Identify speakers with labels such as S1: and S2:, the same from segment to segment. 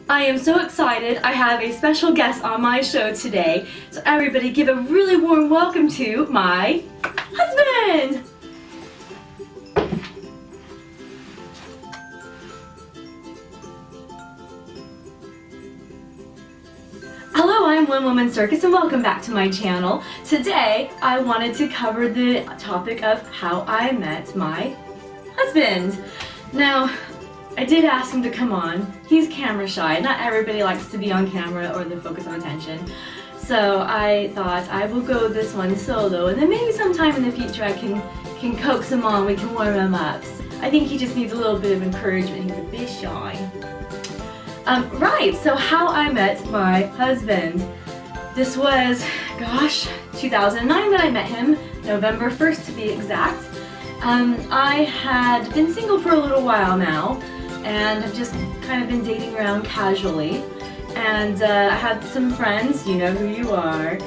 S1: I am so excited. I have a special guest on my show today. So everybody give a really warm welcome to my husband! Hello, I'm One Woman Circus and welcome back to my channel. Today I wanted to cover the topic of how I met my husband. Now, I did ask him to come on. He's camera shy. Not everybody likes to be on camera or the focus of attention. So I thought I will go this one solo, and then maybe sometime in the future I can coax him on, we can warm him up. I think he just needs a little bit of encouragement. He's a bit shy. Right, so how I met my husband. This was, gosh, 2009 that I met him, November 1st to be exact. I had been single for a little while now, and I've just kind of been dating around casually. And I had some friends, you know who you are.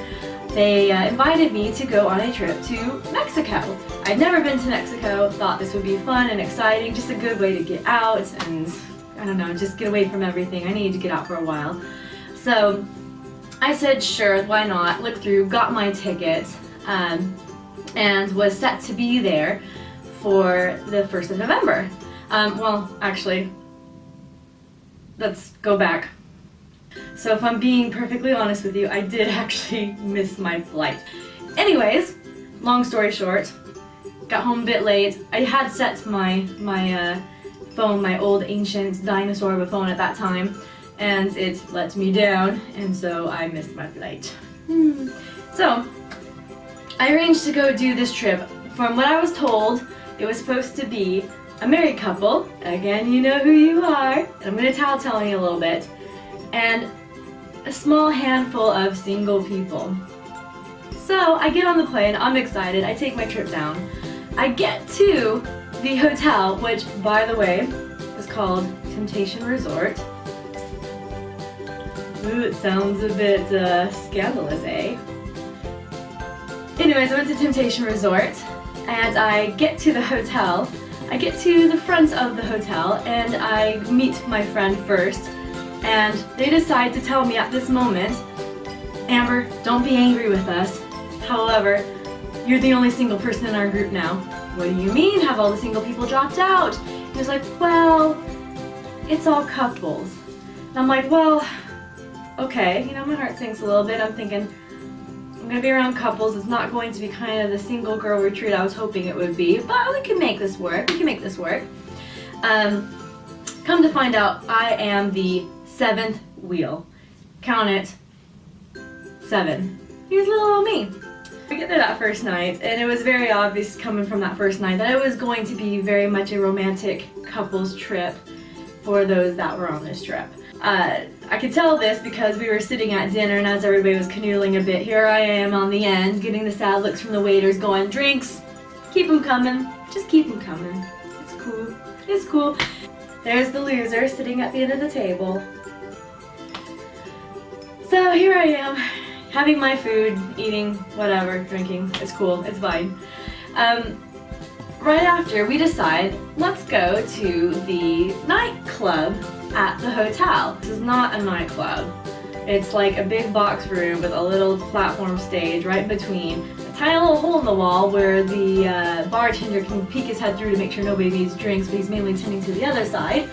S1: They invited me to go on a trip to Mexico. I'd never been to Mexico, thought this would be fun and exciting, just a good way to get out and, I don't know, just get away from everything. I needed to get out for a while. So I said, sure, why not? Looked through, got my ticket, and was set to be there for the 1st of November. Well, actually, let's go back. So if I'm being perfectly honest with you, I did actually miss my flight. Anyways, long story short, got home a bit late. I had set my phone, my old ancient dinosaur of a phone at that time, and it let me down, and so I missed my flight. So I arranged to go do this trip. From what I was told, it was supposed to be a married couple. Again, you know who you are. And I'm going to tell you a little bit. And a small handful of single people. So I get on the plane, I'm excited, I take my trip down. I get to the hotel, which, by the way, is called Temptation Resort. Ooh, it sounds a bit scandalous, eh? Anyways, I went to Temptation Resort, and I get to the hotel. I get to the front of the hotel, and I meet my friend first, and they decide to tell me at this moment, Amber, don't be angry with us. However, you're the only single person in our group now. What do you mean? Have all the single people dropped out? He was like, well, it's all couples. And I'm like, well, okay. You know, my heart sinks a little bit. I'm thinking, I'm gonna be around couples. It's not going to be kind of the single girl retreat I was hoping it would be, but we can make this work. We can make this work. Come to find out, I am the 7th wheel. Count it. 7. Here's little old me. We get there that first night, and it was very obvious coming from that first night that it was going to be very much a romantic couples trip for those that were on this trip. I could tell this because we were sitting at dinner, and as everybody was canoodling a bit, here I am on the end, getting the sad looks from the waiters going, drinks, keep them coming, just keep them coming. It's cool, it's cool. There's the loser sitting at the end of the table. So here I am, having my food, eating, whatever, drinking. It's cool, it's fine. Right after, we decide, let's go to the nightclub at the hotel. This is not a nightclub. It's like a big box room with a little platform stage right between, a tiny little hole in the wall where the bartender can peek his head through to make sure nobody needs drinks, but he's mainly tending to the other side,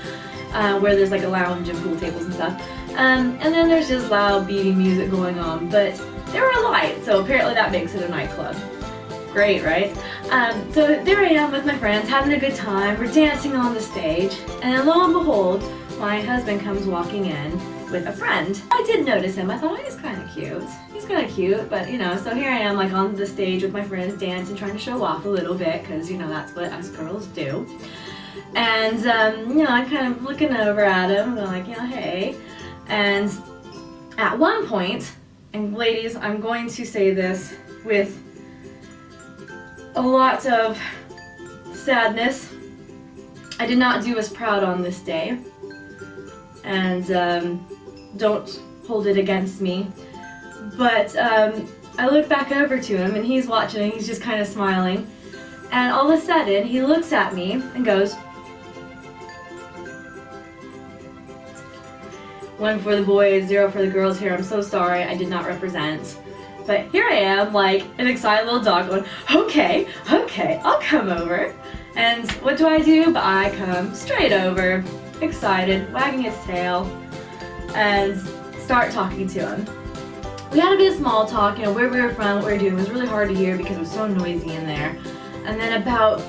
S1: where there's like a lounge and pool tables and stuff. And then there's just loud beating music going on, but there were lights, so apparently that makes it a nightclub. Great, right? So there I am with my friends, having a good time, we're dancing on the stage, and lo and behold, my husband comes walking in with a friend. I did notice him, I thought, oh, he's kind of cute. He's kind of cute, but you know, so here I am like on the stage with my friends dancing, trying to show off a little bit, because you know, that's what us girls do. And, you know, I'm kind of looking over at him, going like, you know, hey. And at one point, and ladies, I'm going to say this with a lot of sadness, I did not do as proud on this day, and don't hold it against me, but I look back over to him and he's watching and he's just kind of smiling, and all of a sudden he looks at me and goes, 1 for the boys, 0 for the girls here. I'm so sorry, I did not represent. But here I am, like an excited little dog going, okay, I'll come over. And what do? But I come straight over, excited, wagging its tail, and start talking to him. We had a bit of small talk, you know, where we were from, what we were doing. It was really hard to hear because it was so noisy in there. And then about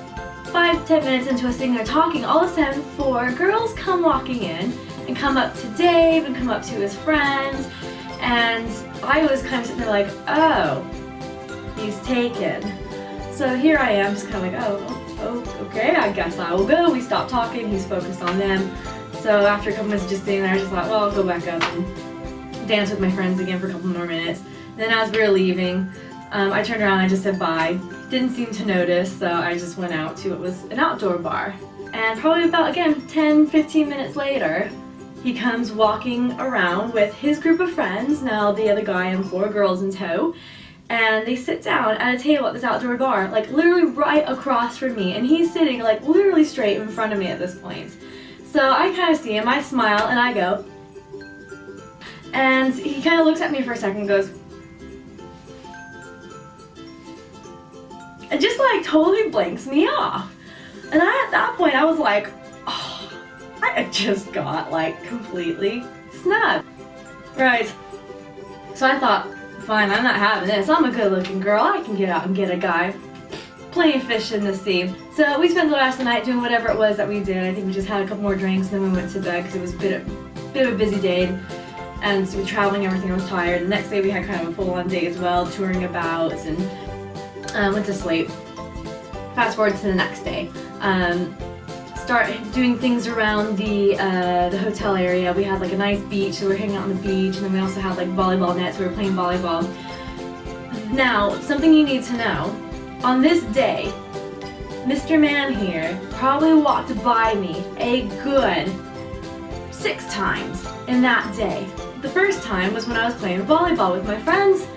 S1: 5-10 minutes into us sitting there talking, all of a sudden 4 girls come walking in and come up to Dave and come up to his friends. And I was kind of sitting there like, oh, he's taken. So here I am, just kind of like, oh, okay, I guess I will go. We stopped talking, he's focused on them. So after a couple minutes of just sitting there, I just thought, well, I'll go back up and dance with my friends again for a couple more minutes. Then as we were leaving, I turned around and I just said bye. Didn't seem to notice, so I just went out to what was an outdoor bar. And probably about, again, 10-15 minutes later, he comes walking around with his group of friends, now the other guy and 4 girls in tow, and they sit down at a table at this outdoor bar, like literally right across from me, and he's sitting like literally straight in front of me at this point. So I kind of see him, I smile, and I go, and he kind of looks at me for a second and goes, and just like totally blanks me off. And at that point I was like, oh, I just got like completely snubbed. Right. So I thought, fine, I'm not having this. I'm a good looking girl. I can get out and get a guy. Plenty of fish in the sea. So we spent the rest of the night doing whatever it was that we did. I think we just had a couple more drinks and then we went to bed because it was a bit of a busy day. And so we were traveling, everything, I was tired. The next day we had kind of a full-on day as well, touring about and went to sleep. Fast forward to the next day. Start doing things around the hotel area. We had like a nice beach, so we were hanging out on the beach, and then we also had like volleyball nets, we were playing volleyball. Now, something you need to know, on this day, Mr. Man here probably walked by me a good 6 times in that day. The first time was when I was playing volleyball with my friends.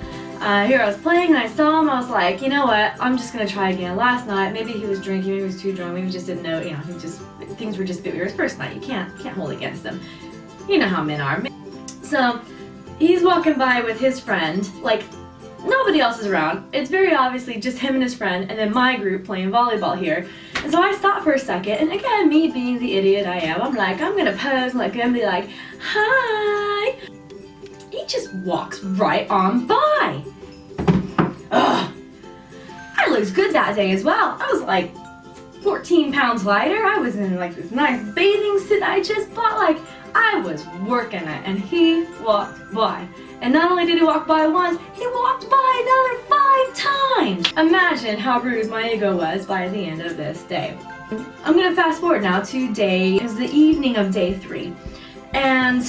S1: Here I was playing and I saw him, I was like, you know what, I'm just gonna try again. Last night, maybe he was drinking, maybe he was too drunk, maybe he just didn't know, you know, things were just a bit weird. His first night, you can't hold against him. You know how men are. So, he's walking by with his friend, like, nobody else is around. It's very obviously just him and his friend, and then my group playing volleyball here. And so I stopped for a second, and again, me being the idiot I am, I'm like, I'm gonna pose, I'm gonna be like, hi! He just walks right on by. Ugh. I looked good that day as well. I was like 14 pounds lighter. I was in like this nice bathing suit I just bought. Like, I was working it, and he walked by. And not only did he walk by once, he walked by another 5 times. Imagine how bruised my ego was by the end of this day. I'm gonna fast forward now to it was the evening of day 3. And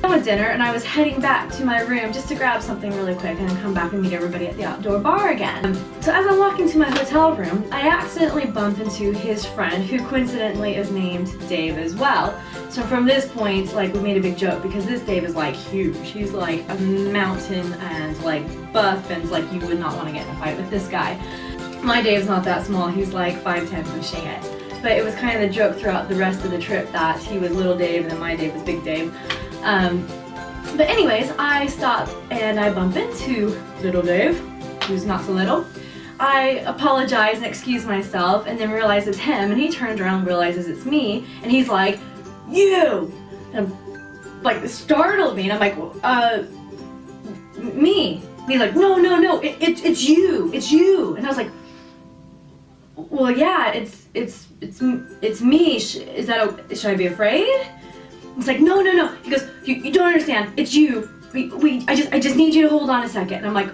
S1: I went to dinner and I was heading back to my room just to grab something really quick and then come back and meet everybody at the outdoor bar again. So as I'm walking to my hotel room, I accidentally bump into his friend, who coincidentally is named Dave as well. So from this point, like, we made a big joke because this Dave is like huge. He's like a mountain and like buff, and like you would not want to get in a fight with this guy. My Dave's not that small, he's like 5'10" pushing it. But it was kind of the joke throughout the rest of the trip that he was little Dave and then my Dave was big Dave. But anyways, I stop and I bump into little Dave, who's not so little. I apologize and excuse myself and then realize it's him, and he turns around and realizes it's me, and he's like, you! And I'm, like, startled me, and I'm like, me. And he's like, no, it's you. And I was like, well, yeah, it's me. Should I be afraid? He's like, no. He goes, you don't understand. It's you. I just need you to hold on a second. And I'm like,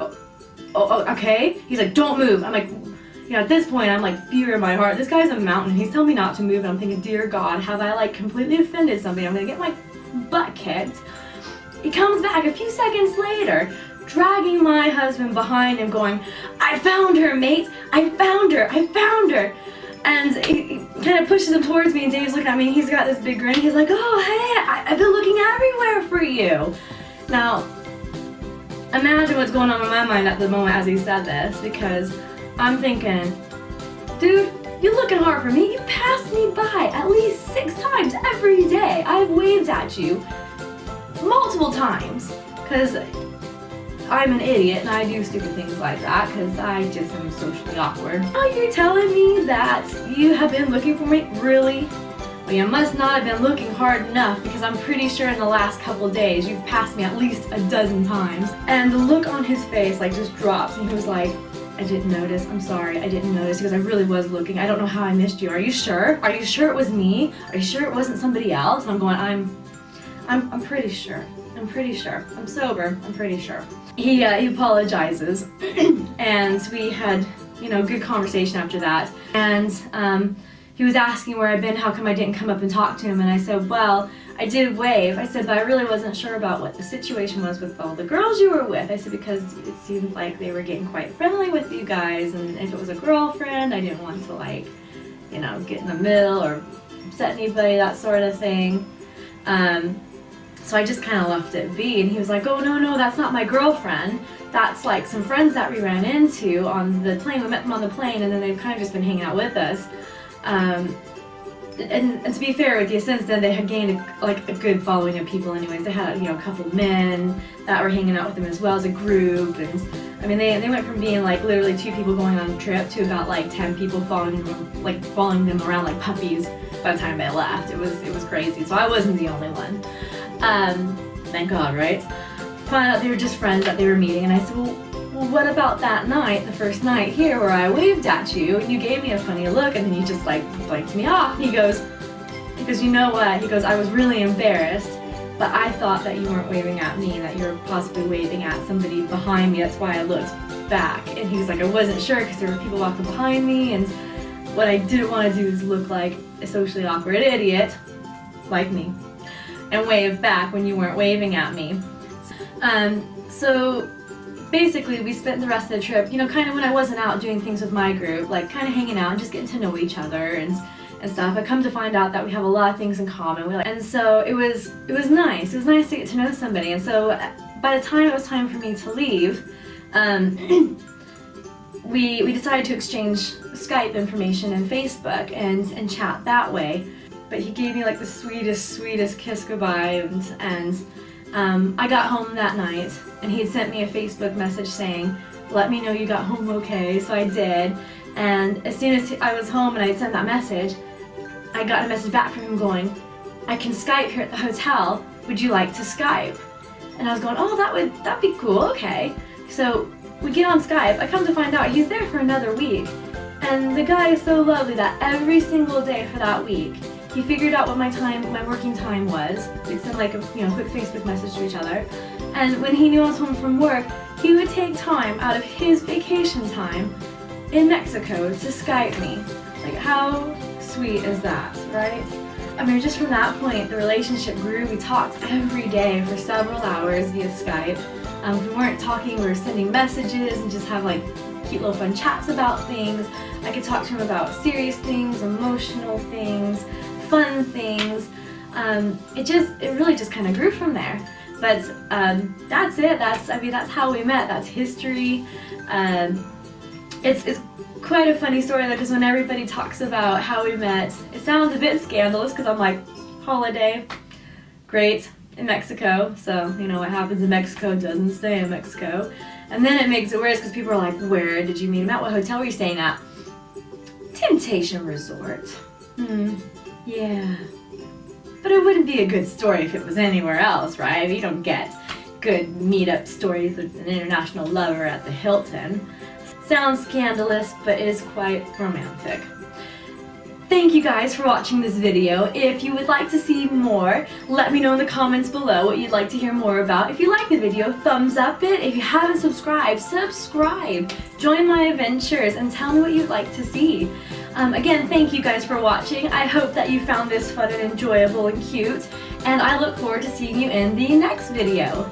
S1: oh, okay. He's like, don't move. I'm like, you know, at this point, I'm like, fear in my heart. This guy's a mountain. He's telling me not to move, and I'm thinking, dear God, have I like completely offended somebody? I'm gonna get my butt kicked. He comes back a few seconds later, dragging my husband behind him, going, I found her, mate. I found her. And he kind of pushes him towards me, and Dave's looking at me, and he's got this big grin. He's like, oh, hey, I've been looking everywhere for you. Now, imagine what's going on in my mind at the moment as he said this, because I'm thinking, dude, you're looking hard for me. You passed me by at least 6 times every day. I've waved at you multiple times, because I'm an idiot and I do stupid things like that because I just am socially awkward. Are you telling me that you have been looking for me? Really? Well, you must not have been looking hard enough, because I'm pretty sure in the last couple days you've passed me at least a dozen times. And the look on his face like just drops, and he was like, I didn't notice. I'm sorry, I didn't notice because I really was looking. I don't know how I missed you. Are you sure? Are you sure it was me? Are you sure it wasn't somebody else? And I'm going, I'm pretty sure. I'm pretty sure. I'm sober. I'm pretty sure. He apologizes, and we had, good conversation after that. And he was asking where I'd been, how come I didn't come up and talk to him, and I said, well, I did wave. I said, but I really wasn't sure about what the situation was with all the girls you were with. I said, because it seemed like they were getting quite friendly with you guys, and if it was a girlfriend, I didn't want to get in the middle or upset anybody, that sort of thing. So I just kind of left it be, and he was like, oh, no, that's not my girlfriend. That's like some friends that we ran into on the plane. We met them on the plane, and then they've kind of just been hanging out with us. And to be fair with you, since then they had gained a good following of people anyways. They had a couple men that were hanging out with them as well as a group, and I mean they went from being like literally 2 people going on a trip to about like 10 people following them around like puppies by the time they left. It was crazy. So I wasn't the only one. Thank God, right? Found out they were just friends that they were meeting, and I said, well, what about that night, the first night here, where I waved at you and you gave me a funny look and then you just blanked me off? He goes, you know what? He goes, I was really embarrassed, but I thought that you weren't waving at me, that you were possibly waving at somebody behind me. That's why I looked back. And he was like, I wasn't sure because there were people walking behind me, and what I didn't want to do is look like a socially awkward idiot, like me, and wave back when you weren't waving at me. So basically we spent the rest of the trip, kind of when I wasn't out doing things with my group, like kind of hanging out and just getting to know each other and stuff. I come to find out that we have a lot of things in common. And so it was nice. It was nice to get to know somebody. And so by the time it was time for me to leave, we decided to exchange Skype information and Facebook and chat that way. But he gave me like the sweetest kiss goodbye, and I got home that night, and he had sent me a Facebook message saying, let me know you got home okay. So I did, and as soon as I was home and I had sent that message, I got a message back from him going, I can Skype here at the hotel, would you like to Skype? And I was going, oh, that'd be cool, okay. So we get on Skype. I come to find out he's there for another week, and the guy is so lovely that every single day for that week, he figured out what my working time was. We'd send like a quick Facebook message to each other. And when he knew I was home from work, he would take time out of his vacation time in Mexico to Skype me. Like, how sweet is that, right? I mean, just from that point, the relationship grew. We talked every day for several hours via Skype. If we weren't talking, we were sending messages and just have like cute little fun chats about things. I could talk to him about serious things, emotional things, fun things. It really just kind of grew from there. But that's it. That's how we met. That's history. It's quite a funny story though, because when everybody talks about how we met, it sounds a bit scandalous because I'm like, holiday, great, in Mexico. So what happens in Mexico doesn't stay in Mexico. And then it makes it worse because people are like, where did you meet him at? What hotel were you staying at? Temptation Resort. Yeah. But it wouldn't be a good story if it was anywhere else, right? You don't get good meet-up stories with an international lover at the Hilton. Sounds scandalous, but it is quite romantic. Thank you guys for watching this video. If you would like to see more, let me know in the comments below what you'd like to hear more about. If you like the video, thumbs up it. If you haven't subscribed, subscribe. Join my adventures and tell me what you'd like to see. Again, thank you guys for watching. I hope that you found this fun and enjoyable and cute, and I look forward to seeing you in the next video.